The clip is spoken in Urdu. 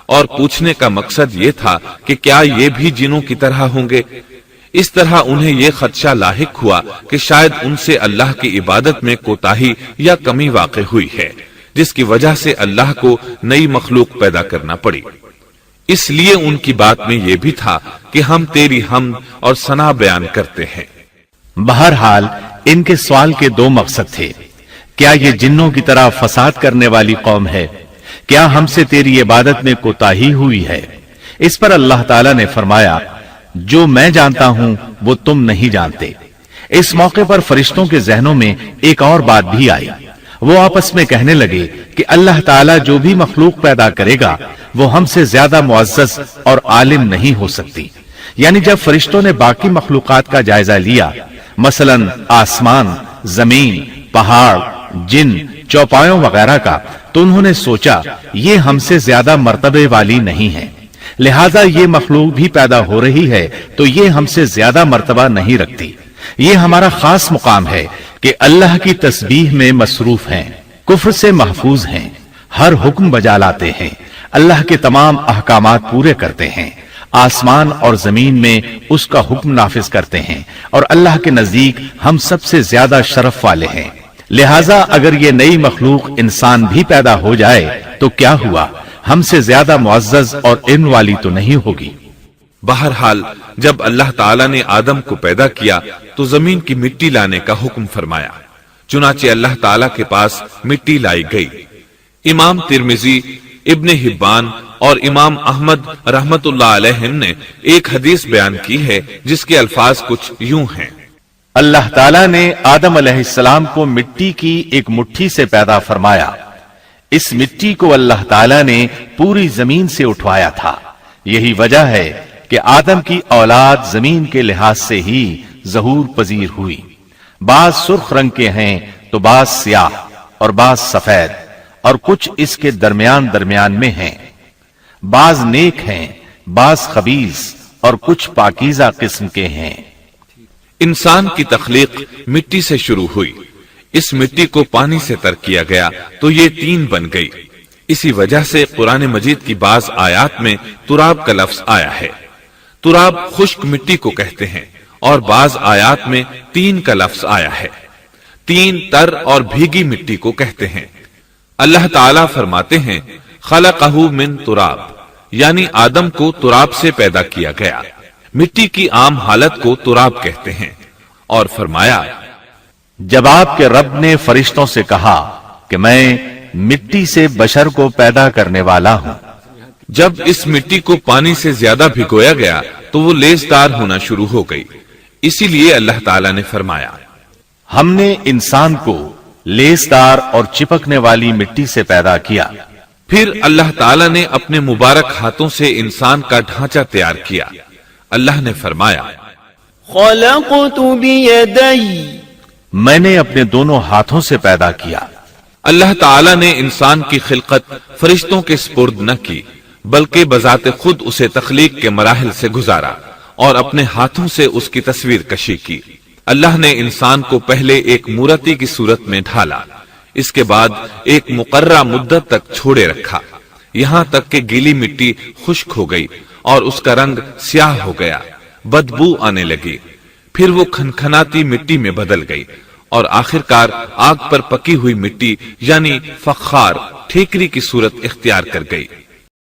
اور پوچھنے کا مقصد یہ تھا کہ کیا یہ بھی جنوں کی طرح ہوں گے؟ اس طرح انہیں یہ خدشہ لاحق ہوا کہ شاید ان سے اللہ کی عبادت میں کوتاہی یا کمی واقع ہوئی ہے، جس کی وجہ سے اللہ کو نئی مخلوق پیدا کرنا پڑی۔ اس لیے ان کی بات میں یہ بھی تھا کہ ہم تیری حمد اور ثنا بیان کرتے ہیں۔ بہرحال ان کے سوال کے دو مقصد تھے۔ کیا یہ جنوں کی طرح فساد کرنے والی قوم ہے؟ کیا ہم سے تیری عبادت میں کوتاہی ہوئی ہے؟ اس پر اللہ تعالیٰ نے فرمایا، جو میں جانتا ہوں وہ تم نہیں جانتے۔ اس موقع پر فرشتوں کے ذہنوں میں ایک اور بات بھی آئی۔ وہ آپس میں کہنے لگے کہ اللہ تعالیٰ جو بھی مخلوق پیدا کرے گا وہ ہم سے زیادہ معزز اور عالم نہیں ہو سکتی۔ یعنی جب فرشتوں نے باقی مخلوقات کا جائزہ لیا، مثلا آسمان، زمین، پہاڑ، جن، چوپایوں وغیرہ کا، تو انہوں نے سوچا یہ ہم سے زیادہ مرتبے والی نہیں ہے، لہذا یہ مخلوق بھی پیدا ہو رہی ہے تو یہ ہم سے زیادہ مرتبہ نہیں رکھتی۔ یہ ہمارا خاص مقام ہے کہ اللہ کی تسبیح میں مصروف ہیں، کفر سے محفوظ ہیں، ہر حکم بجا لاتے ہیں، اللہ کے تمام احکامات پورے کرتے ہیں، آسمان اور زمین میں اس کا حکم نافذ کرتے ہیں، اور اللہ کے نزدیک ہم سب سے زیادہ شرف والے ہیں۔ لہذا اگر یہ نئی مخلوق انسان بھی پیدا ہو جائے تو کیا ہوا، ہم سے زیادہ معزز اور علم والی تو نہیں ہوگی۔ بہرحال جب اللہ تعالیٰ نے آدم کو پیدا کیا تو زمین کی مٹی لانے کا حکم فرمایا، چنانچہ اللہ تعالیٰ کے پاس مٹی لائی گئی۔ امام ترمذی، ابن حبان اور امام احمد رحمت اللہ علیہ نے ایک حدیث بیان کی ہے جس کے الفاظ کچھ یوں ہیں۔ اللہ تعالیٰ نے آدم علیہ السلام کو مٹی کی ایک مٹھی سے پیدا فرمایا۔ اس مٹی کو اللہ تعالیٰ نے پوری زمین سے اٹھوایا تھا۔ یہی وجہ ہے کہ آدم کی اولاد زمین کے لحاظ سے ہی ظہور پذیر ہوئی۔ بعض سرخ رنگ کے ہیں تو بعض سیاہ اور بعض سفید، اور کچھ اس کے درمیان میں ہیں۔ بعض نیک ہیں، بعض خبیث، اور کچھ پاکیزہ قسم کے ہیں۔ انسان کی تخلیق مٹی سے شروع ہوئی، اس مٹی کو پانی سے تر کیا گیا تو یہ تین بن گئی۔ اسی وجہ سے قرآن مجید کی بعض آیات میں تراب کا لفظ آیا ہے۔ تراب خشک مٹی کو کہتے ہیں، اور بعض آیات میں تین کا لفظ آیا ہے۔ تین تر اور بھیگی مٹی کو کہتے ہیں۔ اللہ تعالیٰ فرماتے ہیں خلقہ من تراب، یعنی آدم کو تراب سے پیدا کیا گیا۔ مٹی کی عام حالت کو تراب کہتے ہیں، اور فرمایا جب آپ کے رب نے فرشتوں سے کہا کہ میں مٹی سے بشر کو پیدا کرنے والا ہوں، جب اس مٹی کو پانی سے زیادہ بھگویا گیا تو وہ لیسدار ہونا شروع ہو گئی۔ اسی لیے اللہ تعالیٰ نے فرمایا ہم نے انسان کو لیسدار اور چپکنے والی مٹی سے پیدا کیا۔ پھر اللہ تعالیٰ نے اپنے مبارک ہاتھوں سے انسان کا ڈھانچہ تیار کیا۔ اللہ نے فرمایا خلقت بیدی، میں نے اپنے دونوں ہاتھوں سے پیدا کیا۔ اللہ تعالیٰ نے انسان کی خلقت فرشتوں کے سپرد نہ کی، بلکہ بذات خود اسے تخلیق کے مراحل سے گزارا اور اپنے ہاتھوں سے اس کی تصویر کشی کی۔ اللہ نے انسان کو پہلے ایک مورتی کی صورت میں ڈھالا، اس کے بعد ایک مقررہ مدت تک چھوڑے رکھا، یہاں تک کہ گیلی مٹی خشک ہو گئی اور اس کا رنگ سیاہ ہو گیا، بدبو آنے لگی۔ پھر وہ کھنکھناتی مٹی میں بدل گئی اور آخرکار آگ پر پکی ہوئی مٹی یعنی فخار ٹھیکری کی صورت اختیار کر گئی۔